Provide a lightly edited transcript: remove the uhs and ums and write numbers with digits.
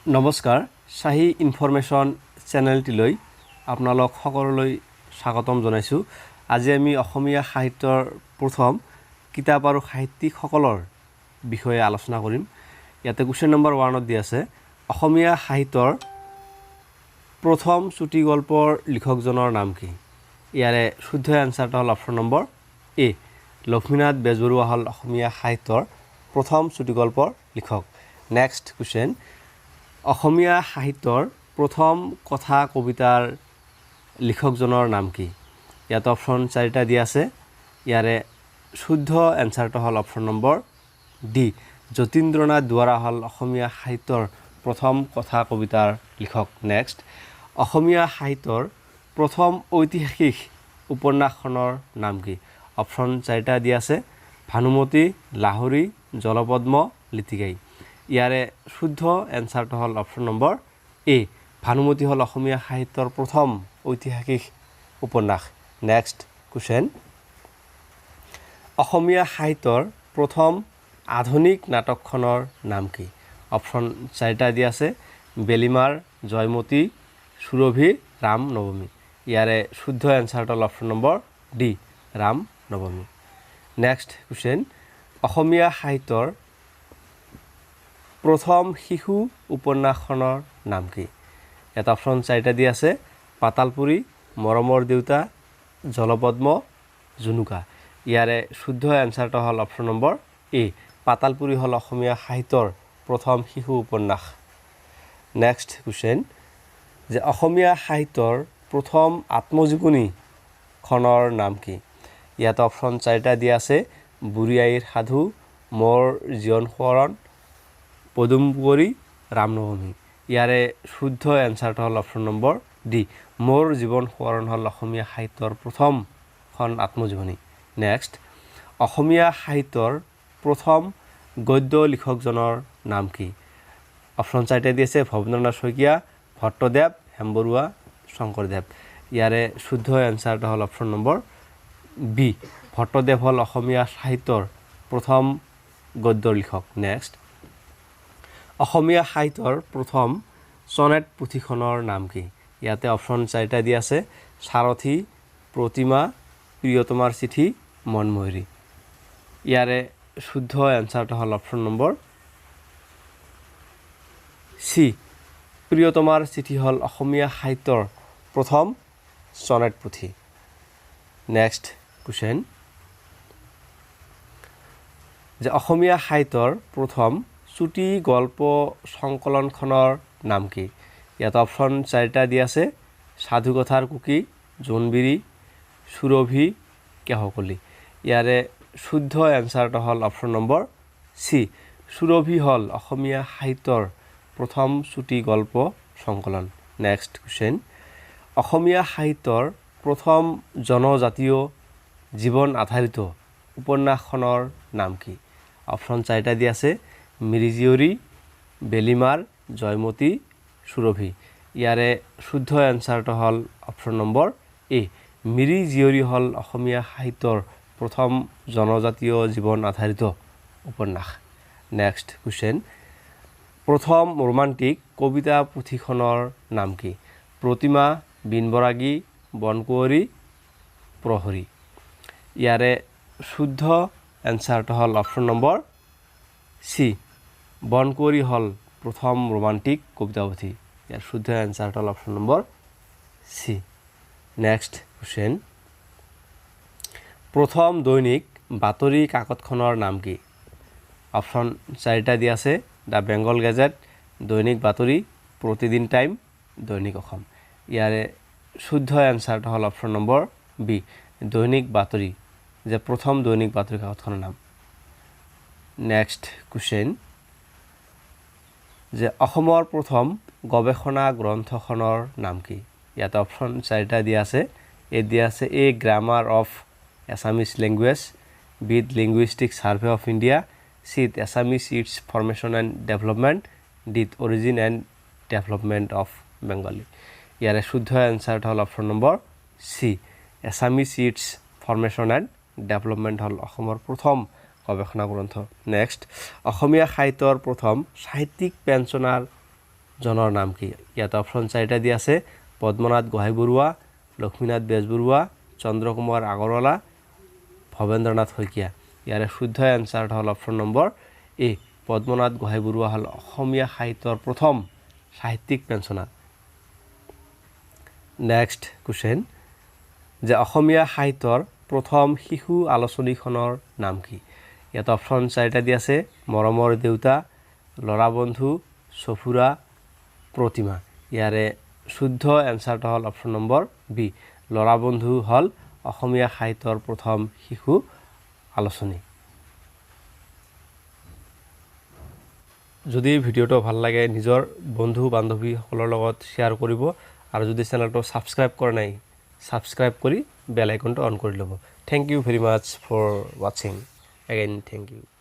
নমস্কাৰ শাহী ইনফৰমেশ্যন চেনেলটিলৈ আপোনালোক সকলোলৈ স্বাগতম জনাইছোঁ। আজি আমি অসমীয়া সাহিত্যৰ প্ৰথম কিতাপ আৰু সাহিত্যিকসকলৰ বিষয়ে আলোচনা কৰিম। ইয়াতে কুৱেশ্যন নম্বৰ 1 দিয়া আছে, অসমীয়া সাহিত্যৰ প্ৰথম চুটি গল্পৰ লিখকজনৰ নাম কি? ইয়াৰে শুদ্ধ এনসাৰটো হ'ল অপশ্যন নম্বৰ এ, লক্ষ্মীনাথ বেজবৰুৱা হ'ল অসমীয়া সাহিত্যৰ প্ৰথম চুটি গল্পৰ লিখক। নেক্সট কুৱেশ্যন, অসমীয়া সাহিত্যৰ প্ৰথম কথা কবিতাৰ লিখকজনৰ নাম কি? ইয়াত অপশ্যন 4টা দিয়া আছে। ইয়াৰে শুদ্ধ এনসাৰটো হ'ল option number D, Jatindranath Duwara হ'ল অসমীয়া সাহিত্যৰ প্ৰথম কথা কবিতাৰ লিখক। নেক্সট, অসমীয়া সাহিত্যৰ প্ৰথম ঐতিহাসিক উপন্যাসখনৰ নাম কি? অপশ্যন 4টা দিয়া আছে, ভানুমতী, লাহৰী, জলপদ্ম, লিটিকাই। ইয়াৰে শুদ্ধ এনসাৰটো হ'ল অপশ্যন নম্বৰ এ, ভানুমতী হ'ল অসমীয়া সাহিত্যৰ প্ৰথম ঐতিহাসিক উপন্যাস। নেক্সট কুৱেশ্যন, অসমীয়া সাহিত্যৰ প্ৰথম আধুনিক নাটকখনৰ নাম কি? অপশ্যন 4টা দিয়া আছে, বেলিমাৰ, জয়মতী, সুৰভি, ৰাম নৱমী। ইয়াৰে শুদ্ধ এনসাৰটো হ'ল অপশ্যন নম্বৰ ডি, ৰাম নৱমী। নেক্সট কুৱেশ্যন, অসমীয়া সাহিত্যৰ প্ৰথম শিশু উপন্যাসখনৰ নাম কি? ইয়াত অপশ্যন 4টা দিয়া আছে, পাতালপুৰী, মৰমৰ দেউতা, জলপদ্ম, জুনুকা। ইয়াৰে শুদ্ধ এনসাৰটো হ'ল অপশ্যন নম্বৰ এ, পাতালপুৰী হ'ল অসমীয়া সাহিত্যৰ প্ৰথম শিশু উপন্যাস। নেক্সট কুৱেশ্যন, যে অসমীয়া সাহিত্যৰ প্ৰথম আত্মজীৱনীখনৰ নাম কি? ইয়াত অপশ্যন 4টা দিয়া আছে, বুঢ়ী আইৰ সাধু, মোৰ জীৱন সোৱৰণ, পদুম কুঁৱৰী, ৰামনৱমী। ইয়াৰে শুদ্ধ এনসাৰটো হ'ল অপশ্যন নম্বৰ ডি, মোৰ জীৱন সোৱৰণ হ'ল অসমীয়া সাহিত্যৰ প্ৰথমখন আত্মজীৱনী। নেক্সট, অসমীয়া সাহিত্যৰ প্ৰথম গদ্য লিখকজনৰ নাম কি? অপশ্যন 4টা দি আছে, ভৱেন্দ্ৰনাথ শইকীয়া, ভট্টদেৱ, হেমবৰুৱা, শংকৰদেৱ। ইয়াৰে শুদ্ধ এনসাৰটো হ'ল অপশ্যন নম্বৰ বি, ভট্টদেৱ হ'ল অসমীয়া সাহিত্যৰ প্ৰথম গদ্যৰ লিখক। নেক্সট, অসমীয়া সাহিত্যৰ প্ৰথম চনেট পুথিখনৰ নাম কি? ইয়াতে অপশ্যন 4টা দিয়া আছে, সাৰথী, প্ৰতিমা, প্ৰিয়তমাৰ চিঠি, মনময়ূৰী। ইয়াৰে শুদ্ধ এনসাৰটো হ'ল অপশ্যন নম্বৰ চি, প্ৰিয়তমাৰ চিঠি হ'ল অসমীয়া সাহিত্যৰ প্ৰথম চনেট পুথি। নেক্সট কুৱেশ্যন, যে অসমীয়া সাহিত্যৰ প্ৰথম চুটি গল্প সংকলনখনৰ নাম কি? ইয়াত অপশ্যন 4টা দিয়া আছে, সাধুকথাৰ কুকি, জোনবিৰি, সুৰভি, কেহকলি। ইয়াৰে শুদ্ধ এনসাৰটো হ'ল অপশ্যন নম্বৰ চি, সুৰভি হ'ল অসমীয়া সাহিত্যৰ প্ৰথম চুটি গল্প সংকলন। নেক্সট কুৱেশ্যন, অসমীয়া সাহিত্যৰ প্ৰথম জনজাতীয় জীৱন আধাৰিত উপন্যাসখনৰ নাম কি? অপশ্যন 4টা দিয়া আছে, মিৰি জীয়ৰী, বেলিমাৰ, জয়মতী, সুৰভি। ইয়াৰে শুদ্ধ এনসাৰটো হ'ল অপশ্যন নম্বৰ এ, মিৰি জীয়ৰী হ'ল অসমীয়া সাহিত্যৰ প্ৰথম জনজাতীয় জীৱন আধাৰিত উপন্যাস। নেক্সট কুৱেশ্যন, প্ৰথম ৰোমান্টিক কবিতা পুথিখনৰ নাম কি? প্ৰতিমা, বিনবৰাগী, বনকুঁৱৰী, প্ৰহৰী। ইয়াৰে শুদ্ধ এনসাৰটো হ'ল অপশ্যন নম্বৰ চি, বনকুঁৱৰী হ'ল প্ৰথম ৰোমান্টিক কবিতা পুথি। ইয়াৰ শুদ্ধ এনসাৰটো হ'ল option number C. Next question, প্ৰথম দৈনিক বাতৰি কাকতখনৰ নাম কি? অপশ্যন 4টা দিয়া আছে, দ্য বেংগল গেজেট, দৈনিক বাতৰি, প্ৰতিদিন টাইম, দৈনিক অসম। ইয়াৰে শুদ্ধ এনসাৰটো হ'ল অপশ্যন নম্বৰ বি, দৈনিক বাতৰি, যে প্ৰথম দৈনিক বাতৰি কাকতখনৰ নাম। নেক্সট কুৱেশ্যন, যে অসমৰ প্ৰথম গৱেষণা গ্ৰন্থখনৰ নাম কি? ইয়াত অপশ্যন 4টা দিয়া আছে। এ দিয়া আছে, A grammar of Assamese language, বিত লিংগুইষ্টিক ছাৰ্ভে অফ ইণ্ডিয়া, চিত Assamese its formation and development, ডিত origin and development of Bengali. ইয়াৰে শুদ্ধ এনসাৰটো হ'ল option number C, Assamese its formation and development হ'ল অসমৰ প্ৰথম গৱেষণা গ্ৰন্থ। নেক্সট, অসমীয়া সাহিত্যৰ প্ৰথম সাহিত্যিক পেঞ্চনাৰ জনৰ নাম কি ইয়াত অপচন 4টা দিয়া আছে পদ্মনাথ গোহাঁই বৰুৱা লক্ষ্মীনাথ বেজবৰুৱা চন্দ্ৰকুমাৰ আগৰৱালা ভৱেন্দ্ৰনাথ শইকীয়া ইয়াৰে শুদ্ধ এনসাৰ হ'ল অপচন নম্বৰ এ পদ্মনাথ গোহাঁই বৰুৱা হ'ল অসমীয়া সাহিত্যৰ প্ৰথম সাহিত্যিক পেঞ্চনাৰ নেক্সট কোৱেশ্চন যে অসমীয়া সাহিত্যৰ প্ৰথম শিশু আলোচনীখনৰ নাম কি ইয়াত অপচন 4টা দিয়া আছে মৰমৰ দেউতা লৰা বন্ধু সফুৰা প্ৰতিমা ইয়াৰে শুদ্ধ এনসাৰটো হ'ল অপচন নম্বৰ বি লৰা বন্ধু হ'ল অসমীয়া সাহিত্যৰ প্ৰথম শিশু আলোচনী যদি ভিডিওটো ভাল লাগে নিজৰ বন্ধু বান্ধৱীসকলৰ লগত শ্বেয়াৰ কৰিব আৰু যদি চেনেলটো সাবস্ক্ৰাইব কৰা নাই সাবস্ক্ৰাইব কৰি বেল আইকনটো অন কৰি ল'ব thank you very much for watching again thank U